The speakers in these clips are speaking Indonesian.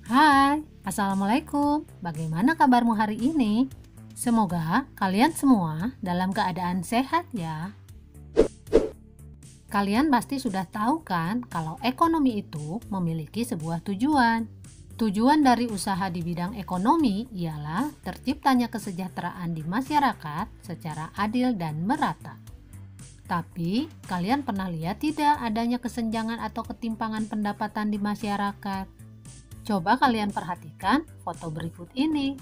Hai, Assalamualaikum. Bagaimana kabarmu hari ini? Semoga kalian semua dalam keadaan sehat ya. Kalian pasti sudah tahu kan kalau ekonomi itu memiliki sebuah tujuan. Tujuan dari usaha di bidang ekonomi ialah terciptanya kesejahteraan di masyarakat secara adil dan merata. Tapi, kalian pernah lihat tidak adanya kesenjangan atau ketimpangan pendapatan di masyarakat? Coba kalian perhatikan foto berikut ini.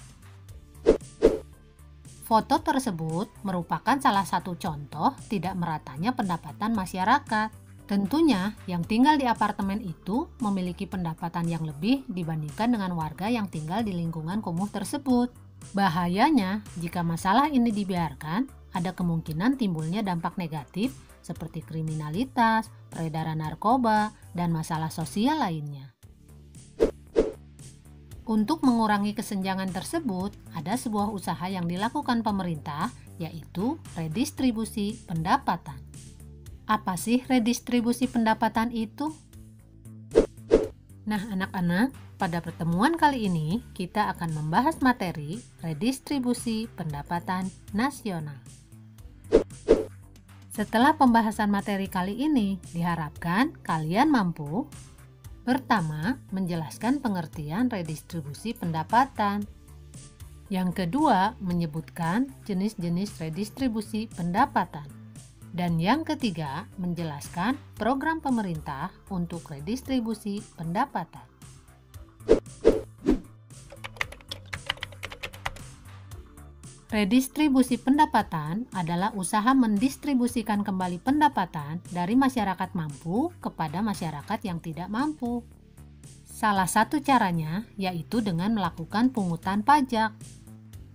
Foto tersebut merupakan salah satu contoh tidak meratanya pendapatan masyarakat. Tentunya, yang tinggal di apartemen itu memiliki pendapatan yang lebih dibandingkan dengan warga yang tinggal di lingkungan kumuh tersebut. Bahayanya, jika masalah ini dibiarkan, ada kemungkinan timbulnya dampak negatif seperti kriminalitas, peredaran narkoba, dan masalah sosial lainnya. Untuk mengurangi kesenjangan tersebut, ada sebuah usaha yang dilakukan pemerintah, yaitu redistribusi pendapatan. Apa sih redistribusi pendapatan itu? Nah, anak-anak, pada pertemuan kali ini kita akan membahas materi redistribusi pendapatan nasional. Setelah pembahasan materi kali ini, diharapkan kalian mampu: pertama, menjelaskan pengertian redistribusi pendapatan. Yang kedua, menyebutkan jenis-jenis redistribusi pendapatan. Dan yang ketiga, menjelaskan program pemerintah untuk redistribusi pendapatan. Redistribusi pendapatan adalah usaha mendistribusikan kembali pendapatan dari masyarakat mampu kepada masyarakat yang tidak mampu. Salah satu caranya yaitu dengan melakukan pungutan pajak.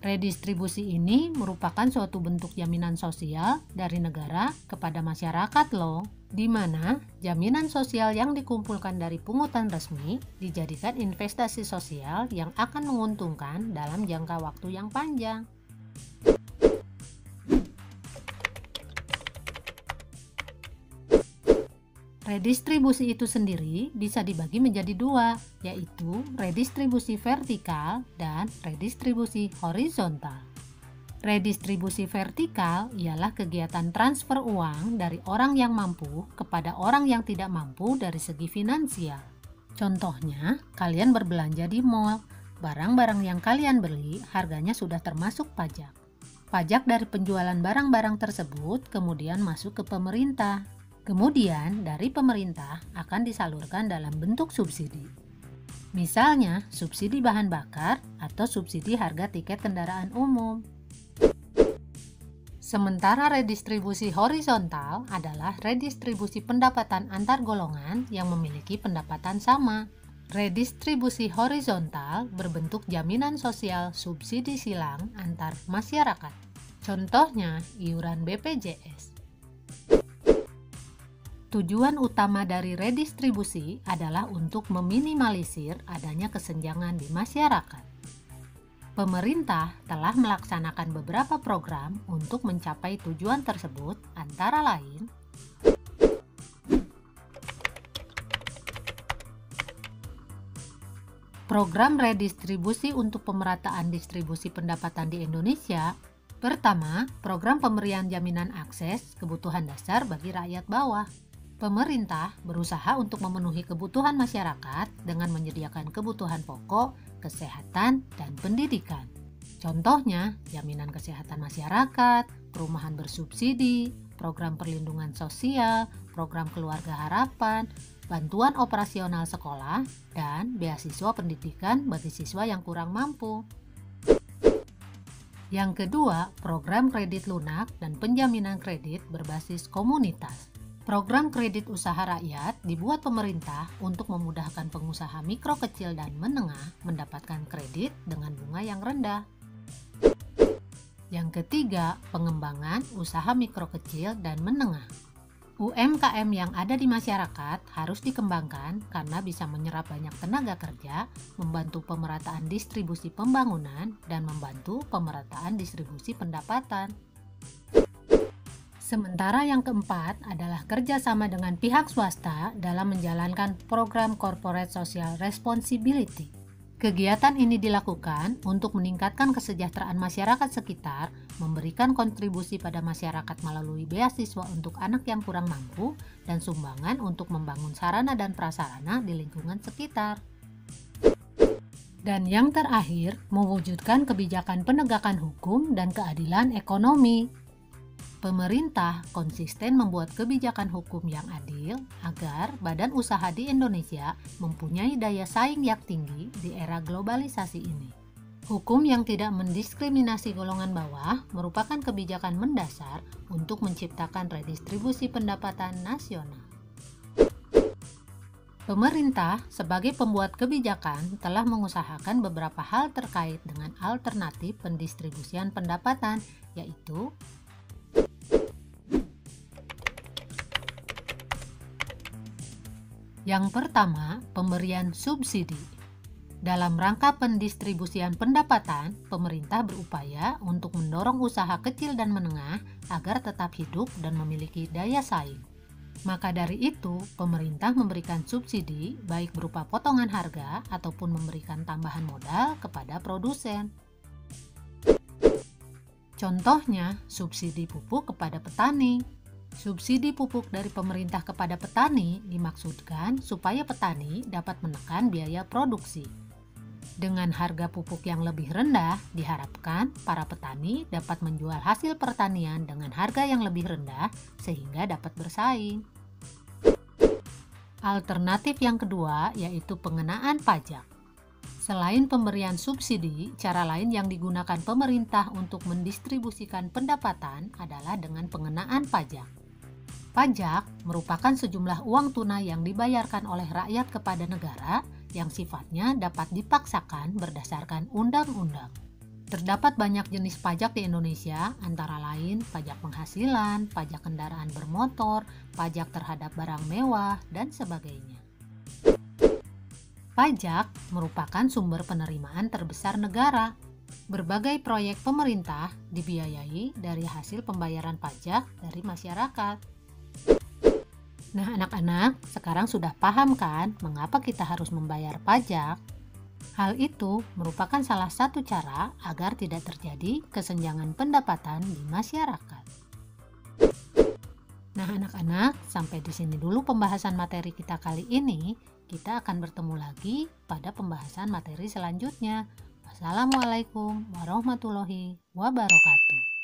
Redistribusi ini merupakan suatu bentuk jaminan sosial dari negara kepada masyarakat loh, di mana jaminan sosial yang dikumpulkan dari pungutan resmi dijadikan investasi sosial yang akan menguntungkan dalam jangka waktu yang panjang. Redistribusi itu sendiri bisa dibagi menjadi dua, yaitu redistribusi vertikal dan redistribusi horizontal. Redistribusi vertikal ialah kegiatan transfer uang dari orang yang mampu kepada orang yang tidak mampu dari segi finansial. Contohnya, kalian berbelanja di mall, barang-barang yang kalian beli harganya sudah termasuk pajak. Pajak dari penjualan barang-barang tersebut kemudian masuk ke pemerintah. Kemudian dari pemerintah akan disalurkan dalam bentuk subsidi. Misalnya subsidi bahan bakar atau subsidi harga tiket kendaraan umum. Sementara redistribusi horizontal adalah redistribusi pendapatan antar golongan yang memiliki pendapatan sama. Redistribusi horizontal berbentuk jaminan sosial subsidi silang antar masyarakat. Contohnya iuran BPJS. Tujuan utama dari redistribusi adalah untuk meminimalisir adanya kesenjangan di masyarakat. Pemerintah telah melaksanakan beberapa program untuk mencapai tujuan tersebut, antara lain: program redistribusi untuk pemerataan distribusi pendapatan di Indonesia. Pertama, program pemberian jaminan akses kebutuhan dasar bagi rakyat bawah. Pemerintah berusaha untuk memenuhi kebutuhan masyarakat dengan menyediakan kebutuhan pokok, kesehatan, dan pendidikan. Contohnya, jaminan kesehatan masyarakat, perumahan bersubsidi, program perlindungan sosial, program keluarga harapan, bantuan operasional sekolah, dan beasiswa pendidikan bagi siswa yang kurang mampu. Yang kedua, program kredit lunak dan penjaminan kredit berbasis komunitas. Program kredit usaha rakyat dibuat pemerintah untuk memudahkan pengusaha mikro kecil dan menengah mendapatkan kredit dengan bunga yang rendah. Yang ketiga, pengembangan usaha mikro kecil dan menengah. UMKM yang ada di masyarakat harus dikembangkan karena bisa menyerap banyak tenaga kerja, membantu pemerataan distribusi pembangunan, dan membantu pemerataan distribusi pendapatan. Sementara yang keempat adalah kerjasama dengan pihak swasta dalam menjalankan program Corporate Social Responsibility. Kegiatan ini dilakukan untuk meningkatkan kesejahteraan masyarakat sekitar, memberikan kontribusi pada masyarakat melalui beasiswa untuk anak yang kurang mampu, dan sumbangan untuk membangun sarana dan prasarana di lingkungan sekitar. Dan yang terakhir, mewujudkan kebijakan penegakan hukum dan keadilan ekonomi. Pemerintah konsisten membuat kebijakan hukum yang adil agar badan usaha di Indonesia mempunyai daya saing yang tinggi di era globalisasi ini. Hukum yang tidak mendiskriminasi golongan bawah merupakan kebijakan mendasar untuk menciptakan redistribusi pendapatan nasional. Pemerintah sebagai pembuat kebijakan telah mengusahakan beberapa hal terkait dengan alternatif pendistribusian pendapatan, yaitu yang pertama, pemberian subsidi. Dalam rangka pendistribusian pendapatan, pemerintah berupaya untuk mendorong usaha kecil dan menengah agar tetap hidup dan memiliki daya saing. Maka dari itu, pemerintah memberikan subsidi baik berupa potongan harga ataupun memberikan tambahan modal kepada produsen. Contohnya, subsidi pupuk kepada petani. Subsidi pupuk dari pemerintah kepada petani dimaksudkan supaya petani dapat menekan biaya produksi. Dengan harga pupuk yang lebih rendah, diharapkan para petani dapat menjual hasil pertanian dengan harga yang lebih rendah sehingga dapat bersaing. Alternatif yang kedua yaitu pengenaan pajak. Selain pemberian subsidi, cara lain yang digunakan pemerintah untuk mendistribusikan pendapatan adalah dengan pengenaan pajak. Pajak merupakan sejumlah uang tunai yang dibayarkan oleh rakyat kepada negara yang sifatnya dapat dipaksakan berdasarkan undang-undang. Terdapat banyak jenis pajak di Indonesia, antara lain pajak penghasilan, pajak kendaraan bermotor, pajak terhadap barang mewah, dan sebagainya. Pajak merupakan sumber penerimaan terbesar negara. Berbagai proyek pemerintah dibiayai dari hasil pembayaran pajak dari masyarakat. Nah, anak-anak, sekarang sudah paham kan mengapa kita harus membayar pajak? Hal itu merupakan salah satu cara agar tidak terjadi kesenjangan pendapatan di masyarakat. Nah, anak-anak, sampai di sini dulu pembahasan materi kita kali ini. Kita akan bertemu lagi pada pembahasan materi selanjutnya. Wassalamualaikum warahmatullahi wabarakatuh.